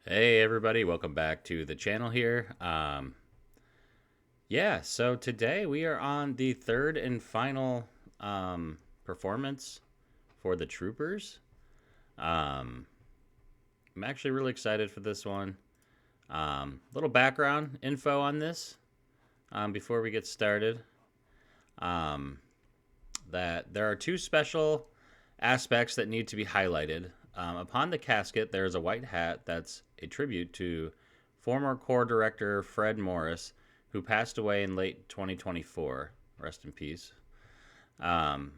Hey everybody, welcome back to the channel here. So today we are on the third and final performance for the Troopers. I'm actually really excited for this one. Little background info on this before we get started. That there are two special aspects that need to be highlighted. Upon the casket, there is a white hat that's a tribute to former Corps Director Fred Morris, who passed away in late 2024. Rest in peace.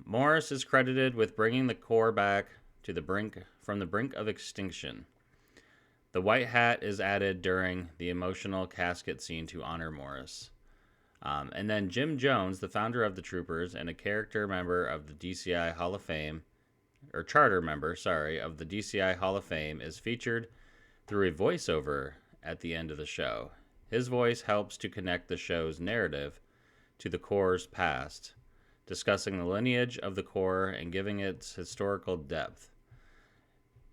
Morris is credited with bringing the Corps back to the brink of extinction. The white hat is added during the emotional casket scene to honor Morris. And then Jim Jones, the founder of the Troopers and a character member of the DCI Hall of Fame, or charter member, of the DCI Hall of Fame, is featured through a voiceover at the end of the show. His voice helps to connect the show's narrative to the Corps' past, discussing the lineage of the Corps and giving its historical depth.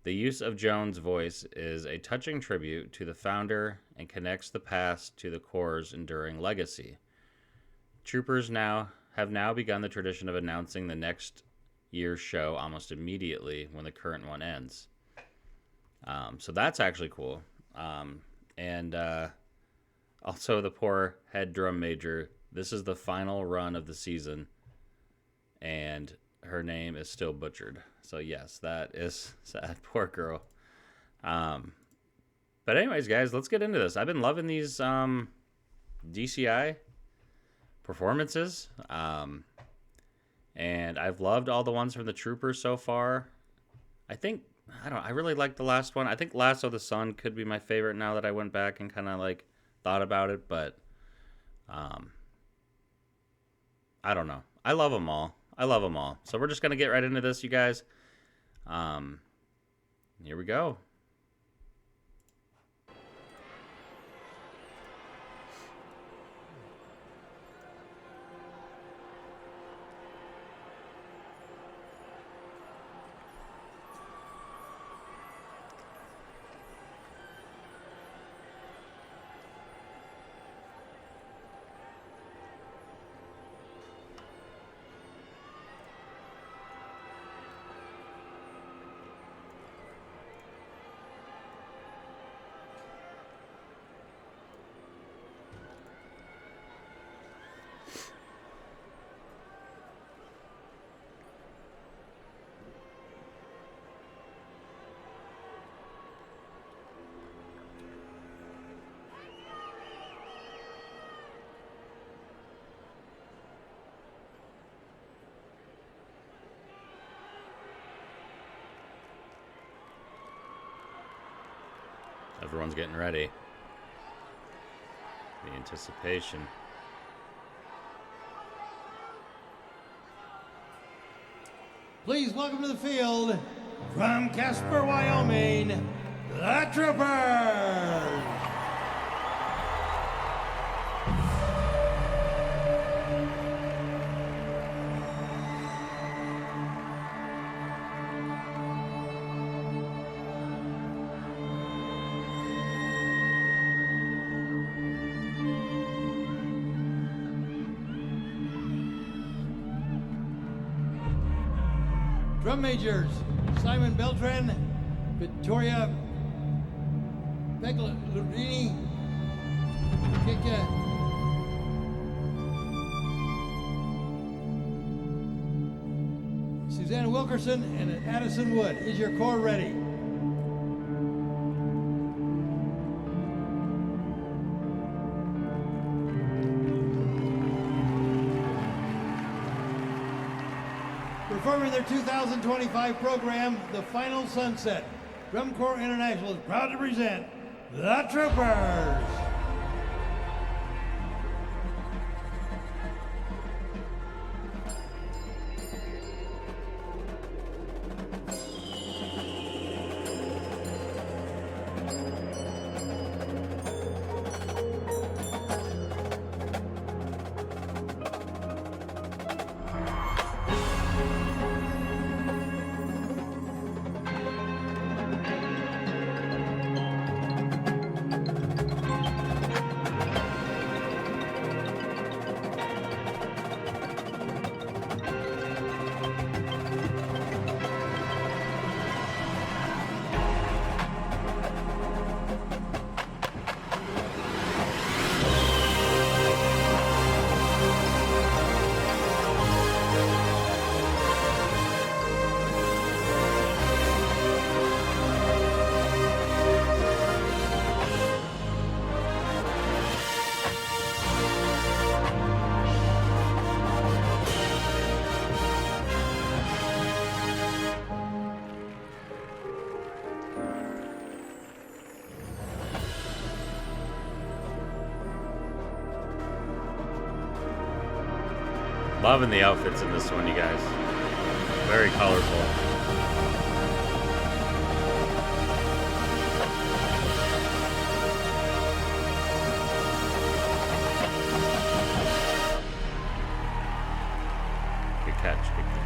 The use of Jones' voice is a touching tribute to the founder and connects the past to the Corps' enduring legacy. Troopers have now begun the tradition of announcing the next year's show almost immediately when the current one ends. So that's actually cool. And also the poor head drum major. This is the final run of the season, and her name is still butchered. So yes, that is sad. Poor girl. But anyways, guys, let's get into this. I've been loving these DCI performances. And I've loved all the ones from the Troopers so far. I really like the last one. I think Lasso of the Sun could be my favorite now that I went back and kind of like thought about it, but I don't know. I love them all. So we're just going to get right into this, you guys. Here we go. Everyone's getting ready. The anticipation. Please welcome to the field, from Casper, Wyoming, the Troopers! Drum majors, Simon Beltran, Victoria Peglini, Kika Suzanne Wilkerson, and Addison Wood. Is your corps ready? Performing their 2025 program, The Final Sunset, Drum Corps International is proud to present the Troopers. Loving the outfits in this one, you guys. Very colorful. Good catch, good catch.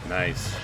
Nice.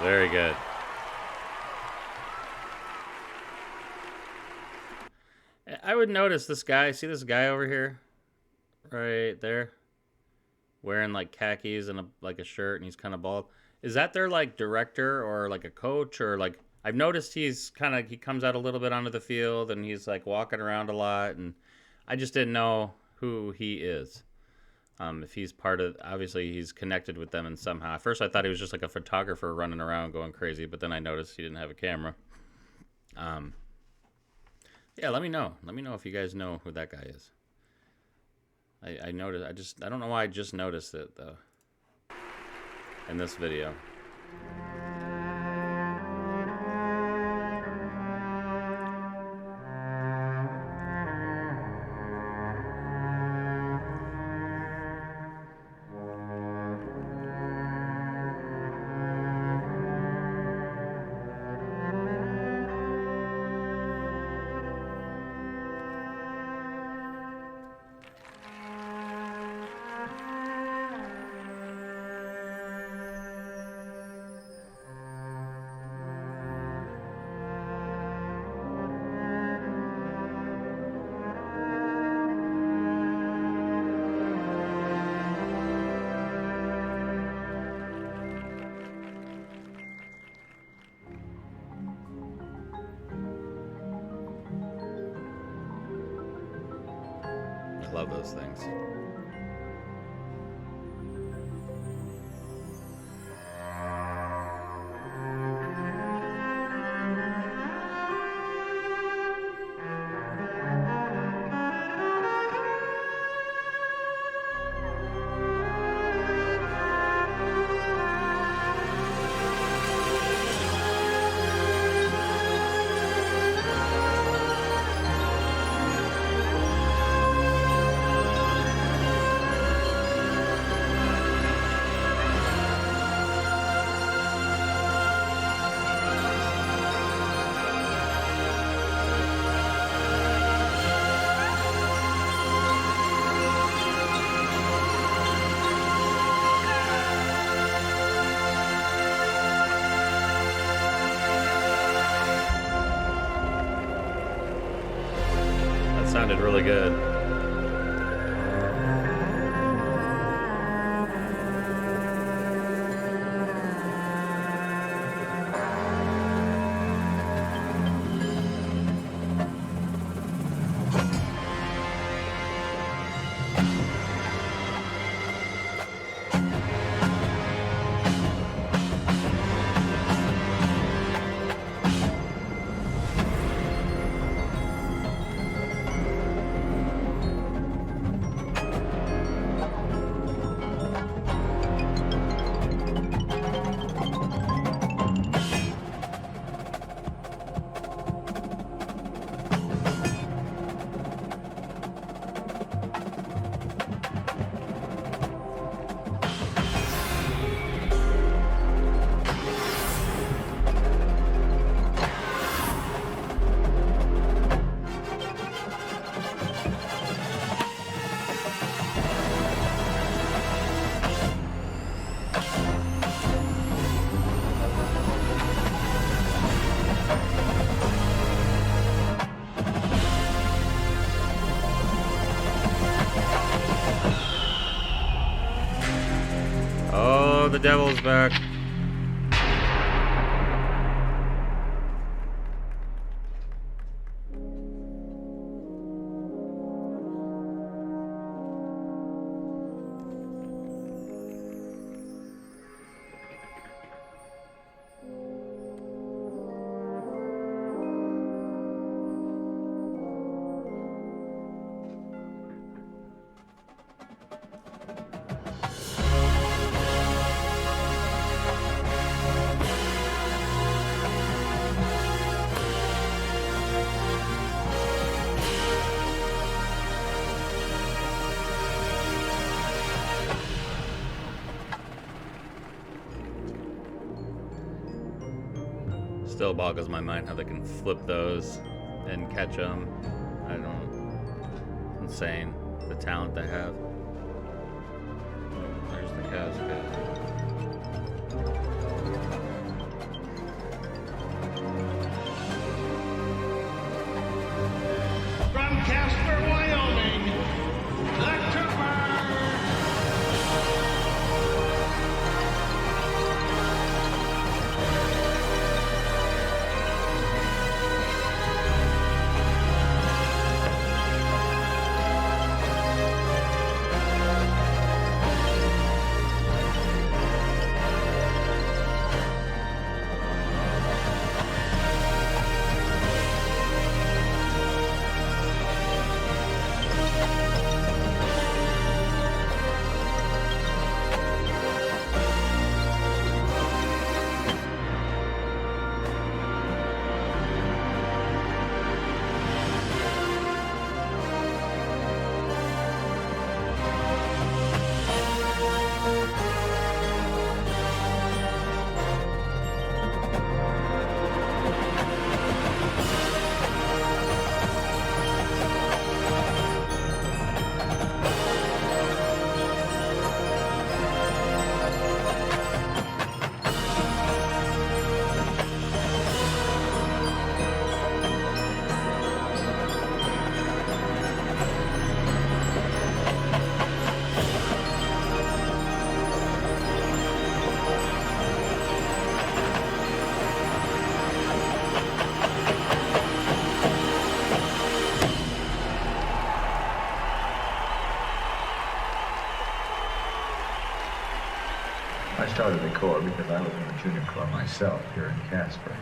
Very good. I would notice this guy. See this guy over here? Right there? Wearing like khakis and like a shirt, and he's kind of bald. Is that their like director or like a coach, or like I've noticed he comes out a little bit onto the field and he's like walking around a lot, and I just didn't know who he is. If he's part of, obviously he's connected with them in somehow. At first I thought he was just like a photographer running around going crazy, but then I noticed he didn't have a camera. Yeah, let me know. Let me know if you guys know who that guy is. I noticed, I don't know why I just noticed it though in this video. I love those things. sounded really good. Oh, the devil's back. Still boggles my mind how they can flip those and catch them. I don't. Insane. The talent they have. There's the casket. From Casper, Wyoming, the Trooper. I started the Corps because I was in the Junior Corps myself here in Casper.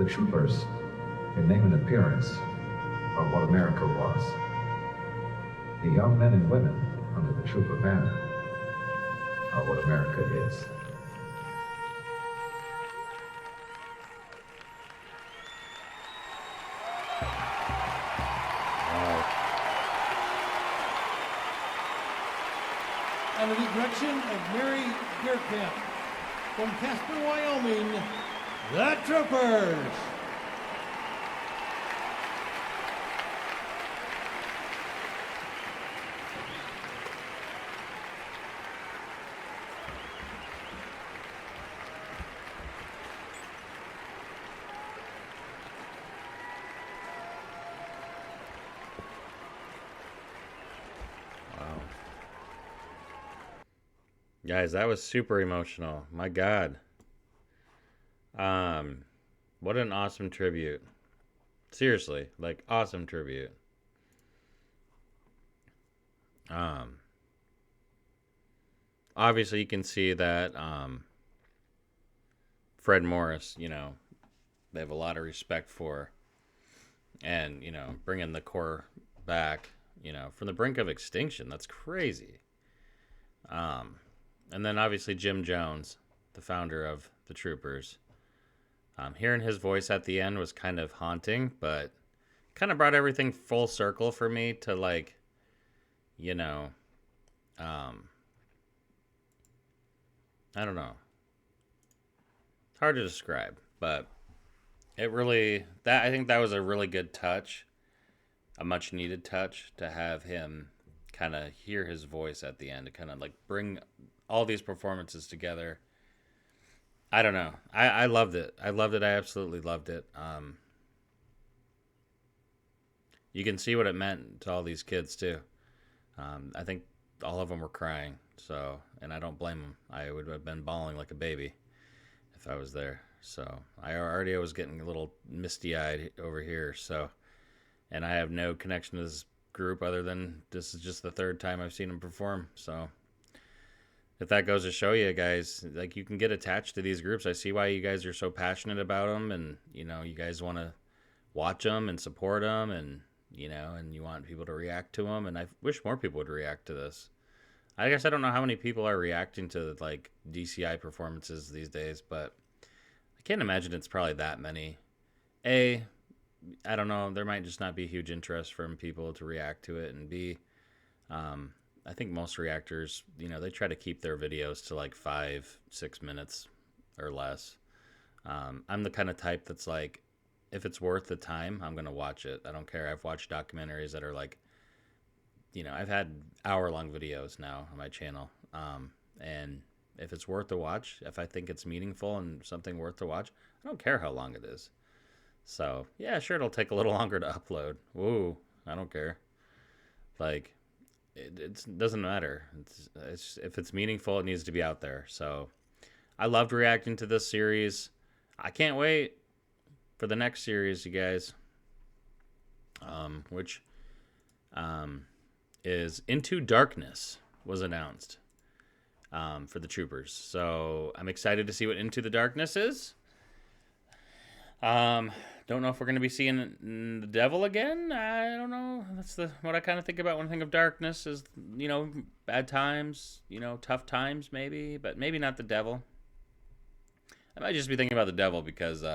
The troopers, in name and appearance, are what America was. The young men and women under the trooper banner are what America is. Under the direction of Mary Deerkamp, from Casper, Wyoming, the Troopers. Guys, that was super emotional. My God. What an awesome tribute. Seriously, like awesome tribute. Obviously you can see that Fred Morris, they have a lot of respect for, and bringing the Corps back, from the brink of extinction. That's crazy. And then obviously Jim Jones, the founder of the Troopers. Hearing his voice at the end was kind of haunting, but kind of brought everything full circle for me to I don't know. It's hard to describe, but I think that was a really good touch, a much needed touch to have him kind of hear his voice at the end to kind of like bring all these performances together. I don't know. I loved it. I absolutely loved it. You can see what it meant to all these kids too. I think all of them were crying. So, and I don't blame them. I would have been bawling like a baby if I was there. So I was getting a little misty-eyed over here. So, and I have no connection to this group other than this is just the third time I've seen them perform. So if that goes to show you guys, like, you can get attached to these groups. I see why you guys are so passionate about them, and you guys want to watch them and support them, and and you want people to react to them. And I wish more people would react to this. I guess I don't know how many people are reacting to like DCI performances these days, but I can't imagine it's probably that many. I don't know. There might just not be huge interest from people to react to it, and B, I think most reactors, they try to keep their videos to like 5-6 minutes or less. I'm the kind of type that's like, if it's worth the time, I'm going to watch it. I don't care. I've watched documentaries that are like, I've had hour-long videos now on my channel. And if it's worth to watch, if I think it's meaningful and something worth to watch, I don't care how long it is. So, yeah, sure, it'll take a little longer to upload. Woo, I don't care. Like, it doesn't matter. It's if it's meaningful, it needs to be out there. So I loved reacting to this series. I can't wait for the next series, you guys, which is Into Darkness was announced for the Troopers. So I'm excited to see what Into the Darkness is. Don't know if we're going to be seeing the devil again. I don't know. That's what I kind of think about when I think of darkness is, bad times, tough times maybe, but maybe not the devil. I might just be thinking about the devil because,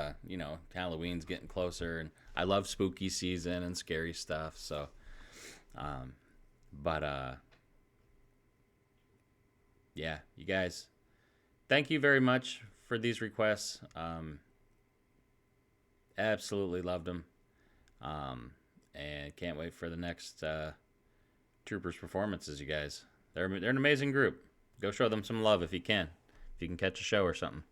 Halloween's getting closer, and I love spooky season and scary stuff. So, yeah, you guys, thank you very much for these requests. Absolutely loved them, and can't wait for the next Troopers performances. You guys, they're an amazing group. Go show them some love if you can catch a show or something.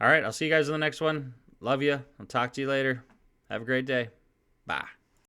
All right, I'll see you guys in the next one. Love you. I'll talk to you later. Have a great day. Bye.